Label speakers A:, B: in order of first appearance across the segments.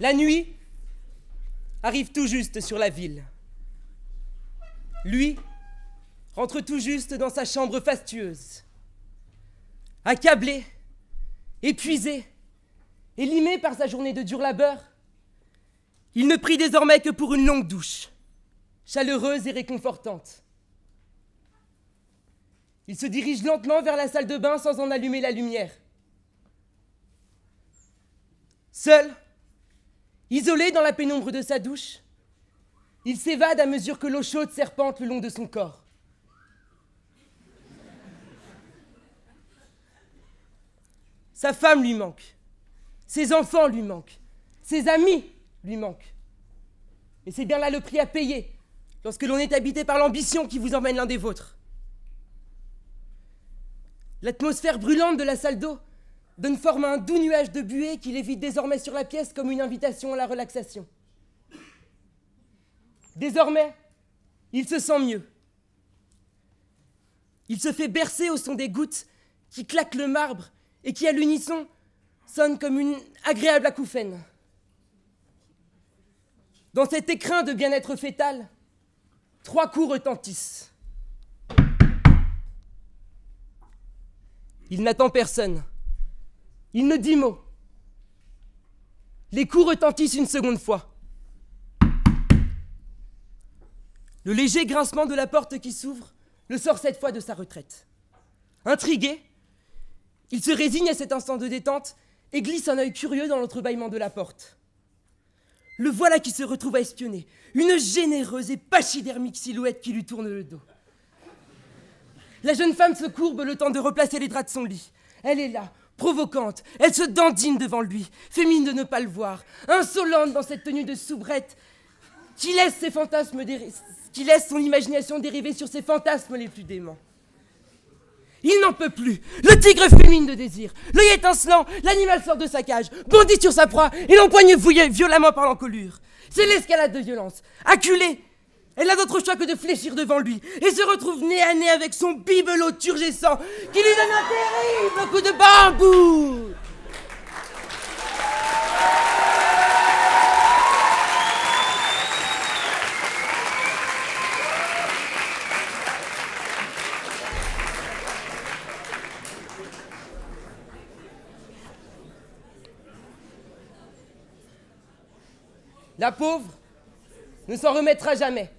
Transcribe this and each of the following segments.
A: La nuit arrive tout juste sur la ville. Lui rentre tout juste dans sa chambre fastueuse. Accablé, épuisé et limé par sa journée de dur labeur, il ne prie désormais que pour une longue douche, chaleureuse et réconfortante. Il se dirige lentement vers la salle de bain sans en allumer la lumière. Seul, isolé dans la pénombre de sa douche, il s'évade à mesure que l'eau chaude serpente le long de son corps. Sa femme lui manque, ses enfants lui manquent, ses amis lui manquent. Et c'est bien là le prix à payer, lorsque l'on est habité par l'ambition qui vous emmène l'un des vôtres. L'atmosphère brûlante de la salle d'eau donne forme à un doux nuage de buée qui lévite désormais sur la pièce comme une invitation à la relaxation. Désormais, il se sent mieux. Il se fait bercer au son des gouttes qui claquent le marbre et qui, à l'unisson, sonnent comme une agréable acouphène. Dans cet écrin de bien-être fœtal, 3 coups retentissent. Il n'attend personne. Il ne dit mot. Les coups retentissent une seconde fois. Le léger grincement de la porte qui s'ouvre le sort cette fois de sa retraite. Intrigué, il se résigne à cet instant de détente et glisse un œil curieux dans l'entrebâillement de la porte. Le voilà qui se retrouve à espionner, une généreuse et pachydermique silhouette qui lui tourne le dos. La jeune femme se courbe le temps de replacer les draps de son lit. Elle est là, provocante, elle se dandine devant lui, fait mine de ne pas le voir, insolente dans cette tenue de soubrette qui laisse son imagination dériver sur ses fantasmes les plus déments. Il n'en peut plus. Le tigre fulmine de désir. L'œil étincelant, l'animal sort de sa cage, bondit sur sa proie et l'empoigne violemment par l'encolure. C'est l'escalade de violence. Acculée, elle n'a d'autre choix que de fléchir devant lui et se retrouve nez à nez avec son bibelot turgescent qui lui donne un terrible coup de bambou. La pauvre ne s'en remettra jamais.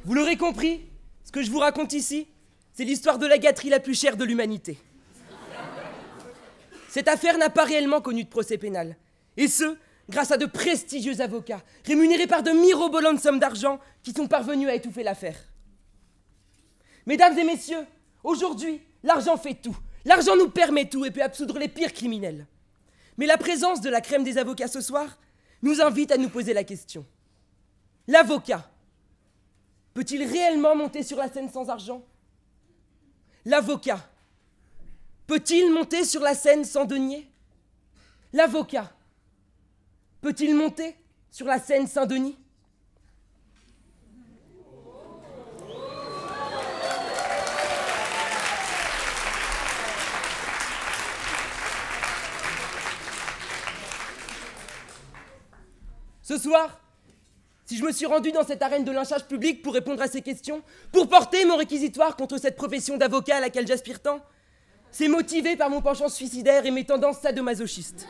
A: Vous l'aurez compris, ce que je vous raconte ici, c'est l'histoire de la gâterie la plus chère de l'humanité. Cette affaire n'a pas réellement connu de procès pénal. Et ce, grâce à de prestigieux avocats, rémunérés par de mirobolantes sommes d'argent, qui sont parvenus à étouffer l'affaire. Mesdames et messieurs, aujourd'hui, l'argent fait tout. L'argent nous permet tout et peut absoudre les pires criminels. Mais la présence de la crème des avocats ce soir nous invite à nous poser la question. L'avocat peut-il réellement monter sur la scène sans argent? L'avocat peut-il monter sur la scène sans denier? L'avocat peut-il monter sur la scène Saint-Denis? Ce soir, si je me suis rendu dans cette arène de lynchage public pour répondre à ces questions, pour porter mon réquisitoire contre cette profession d'avocat à laquelle j'aspire tant, c'est motivé par mon penchant suicidaire et mes tendances sadomasochistes.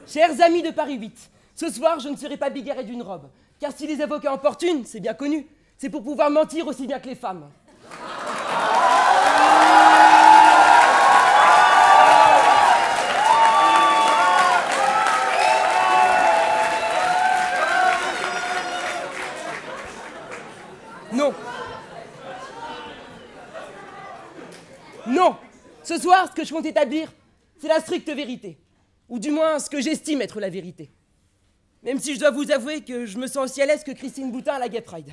A: Chers amis de Paris 8, ce soir, je ne serai pas bigarré d'une robe, car si les avocats en portent une, c'est bien connu, c'est pour pouvoir mentir aussi bien que les femmes. Non. Non. Ce soir, ce que je compte établir, c'est la stricte vérité. Ou du moins, ce que j'estime être la vérité. Même si je dois vous avouer que je me sens aussi à l'aise que Christine Boutin à la Gay Pride.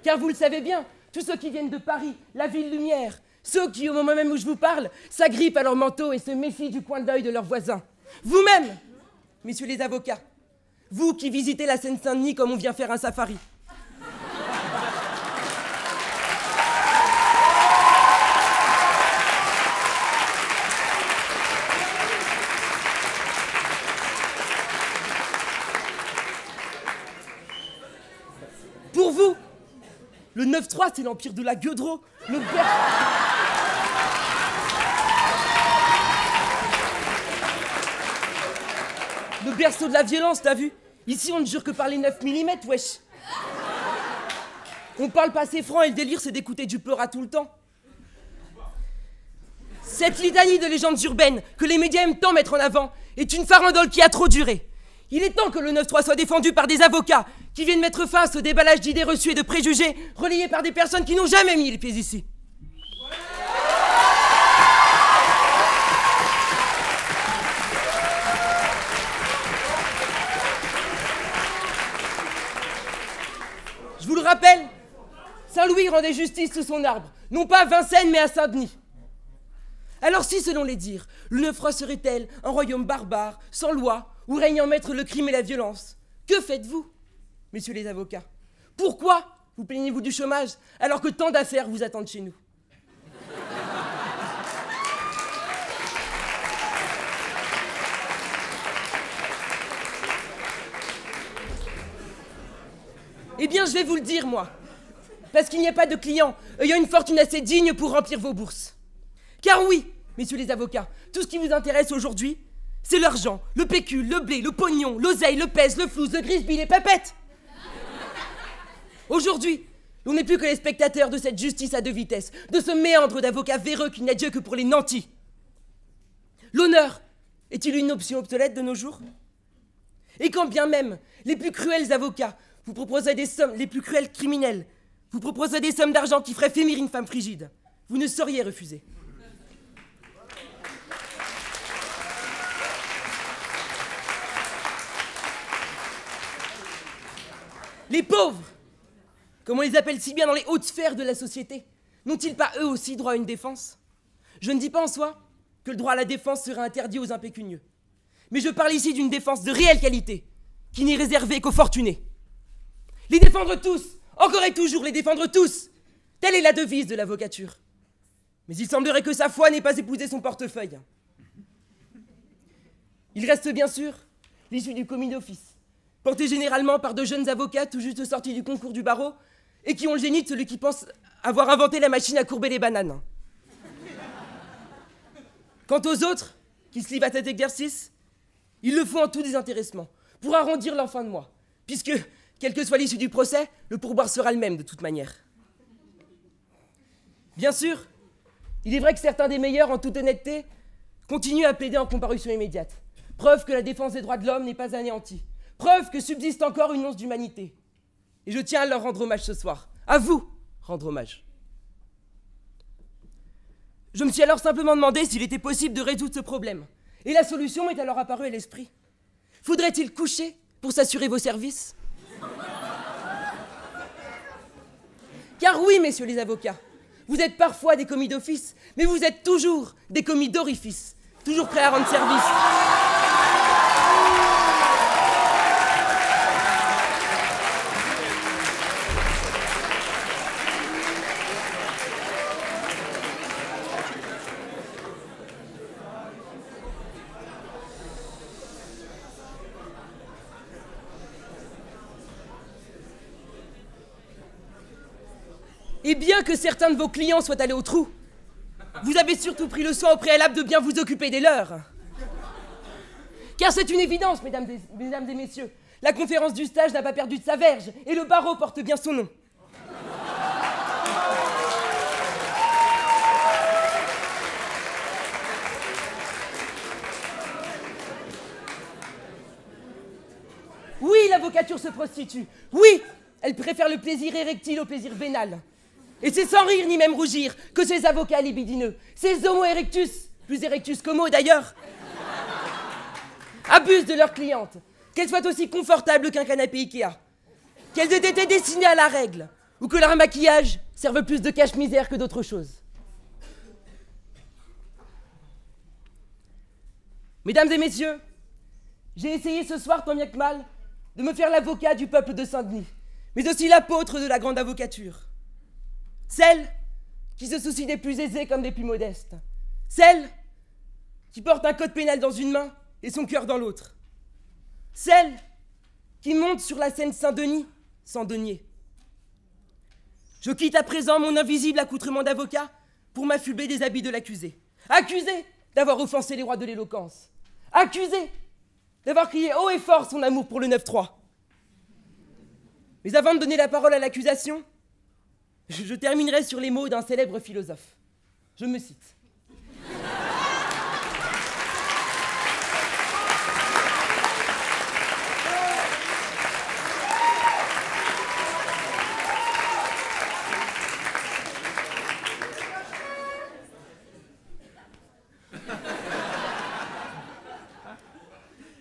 A: Car vous le savez bien, tous ceux qui viennent de Paris, la ville lumière, ceux qui, au moment même où je vous parle, s'agrippent à leur manteau et se méfient du coin d'œil de leurs voisins. Vous-même, messieurs les avocats, Vous qui visitez la Seine-Saint-Denis comme on vient faire un safari. Pour vous, le 9-3, c'est l'empire de la gueudreau. Le berceau de la violence, t'as vu? Ici, on ne jure que par les 9 mm, wesh. On parle pas assez franc et le délire, c'est d'écouter du Peura tout le temps. Cette litanie de légendes urbaines que les médias aiment tant mettre en avant est une farandole qui a trop duré. Il est temps que le 9-3 soit défendu par des avocats qui viennent mettre fin à ce déballage d'idées reçues et de préjugés relayés par des personnes qui n'ont jamais mis les pieds ici. Je vous le rappelle, Saint-Louis rendait justice sous son arbre, non pas à Vincennes mais à Saint-Denis. Alors si, selon les dires, le 9-3 serait-elle un royaume barbare, sans loi, où règne en maître le crime et la violence, que faites-vous, messieurs les avocats? Pourquoi vous plaignez-vous du chômage alors que tant d'affaires vous attendent chez nous? Eh bien, je vais vous le dire, moi. Parce qu'il n'y a pas de clients ayant une fortune assez digne pour remplir vos bourses. Car oui, messieurs les avocats, tout ce qui vous intéresse aujourd'hui, c'est l'argent, le pécule, le blé, le pognon, l'oseille, le pèse, le flouze, le grisby, les papettes. Aujourd'hui, on n'est plus que les spectateurs de cette justice à deux vitesses, de ce méandre d'avocats véreux qui n'a Dieu que pour les nantis. L'honneur est-il une option obsolète de nos jours? Et quand bien même les plus cruels avocats vous proposeraient des sommes, les plus cruels criminels vous proposeraient des sommes d'argent qui feraient frémir une femme frigide, vous ne sauriez refuser. Les pauvres, comme on les appelle si bien dans les hautes sphères de la société, n'ont-ils pas eux aussi droit à une défense? Je ne dis pas en soi que le droit à la défense serait interdit aux impécunieux. Mais je parle ici d'une défense de réelle qualité, qui n'est réservée qu'aux fortunés. Les défendre tous, encore et toujours les défendre tous, telle est la devise de l'avocature. Mais il semblerait que sa foi n'ait pas épousé son portefeuille. Il reste bien sûr l'issue du commis d'office, porté généralement par de jeunes avocats tout juste sortis du concours du barreau et qui ont le génie de celui qui pense avoir inventé la machine à courber les bananes. Quant aux autres, qui se livrent à cet exercice, ils le font en tout désintéressement, pour arrondir leur fin de mois, puisque, quelle que soit l'issue du procès, le pourboire sera le même de toute manière. Bien sûr, il est vrai que certains des meilleurs, en toute honnêteté, continuent à plaider en comparution immédiate. Preuve que la défense des droits de l'homme n'est pas anéantie. Preuve que subsiste encore une once d'humanité. Et je tiens à leur rendre hommage ce soir. À vous rendre hommage. Je me suis alors simplement demandé s'il était possible de résoudre ce problème. Et la solution m'est alors apparue à l'esprit. Faudrait-il coucher pour s'assurer vos services? Car oui, messieurs les avocats, vous êtes parfois des commis d'office, mais vous êtes toujours des commis d'orifice, toujours prêts à rendre service. Et bien que certains de vos clients soient allés au trou, vous avez surtout pris le soin au préalable de bien vous occuper des leurs. Car c'est une évidence, mesdames et messieurs, la conférence du stage n'a pas perdu de sa verge, et le barreau porte bien son nom. Oui, l'avocature se prostitue. Oui, elle préfère le plaisir érectile au plaisir vénal. Et c'est sans rire ni même rougir que ces avocats libidineux, ces homo erectus, plus erectus qu'homo d'ailleurs, abusent de leurs clientes, qu'elles soient aussi confortables qu'un canapé Ikea, qu'elles aient été destinées à la règle, ou que leur maquillage serve plus de cache-misère que d'autre chose. Mesdames et messieurs, j'ai essayé ce soir, tant bien que mal, de me faire l'avocat du peuple de Saint-Denis, mais aussi l'apôtre de la grande avocature. Celle qui se soucie des plus aisés comme des plus modestes. Celle qui porte un code pénal dans une main et son cœur dans l'autre. Celle qui monte sur la scène Saint-Denis sans denier. Je quitte à présent mon invisible accoutrement d'avocat pour m'affubler des habits de l'accusé. Accusé d'avoir offensé les rois de l'éloquence. Accusé d'avoir crié haut et fort son amour pour le 9-3. Mais avant de donner la parole à l'accusation, je terminerai sur les mots d'un célèbre philosophe. Je me cite.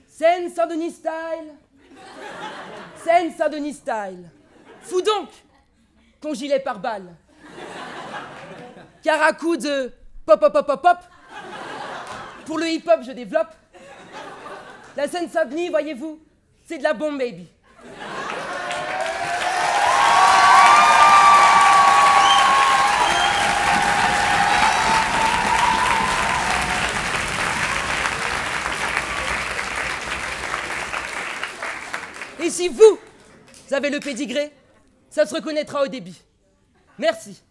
A: Seine Saint-Denis style. Seine Saint-Denis style. Fous donc ton gilet par balle. Car à coup de pop pop pop pop pop, pour le hip-hop je développe. La Seine Saint-Denis, voyez-vous, c'est de la bombe, baby. Et si vous avez le pédigré, ça se reconnaîtra au débit. Merci.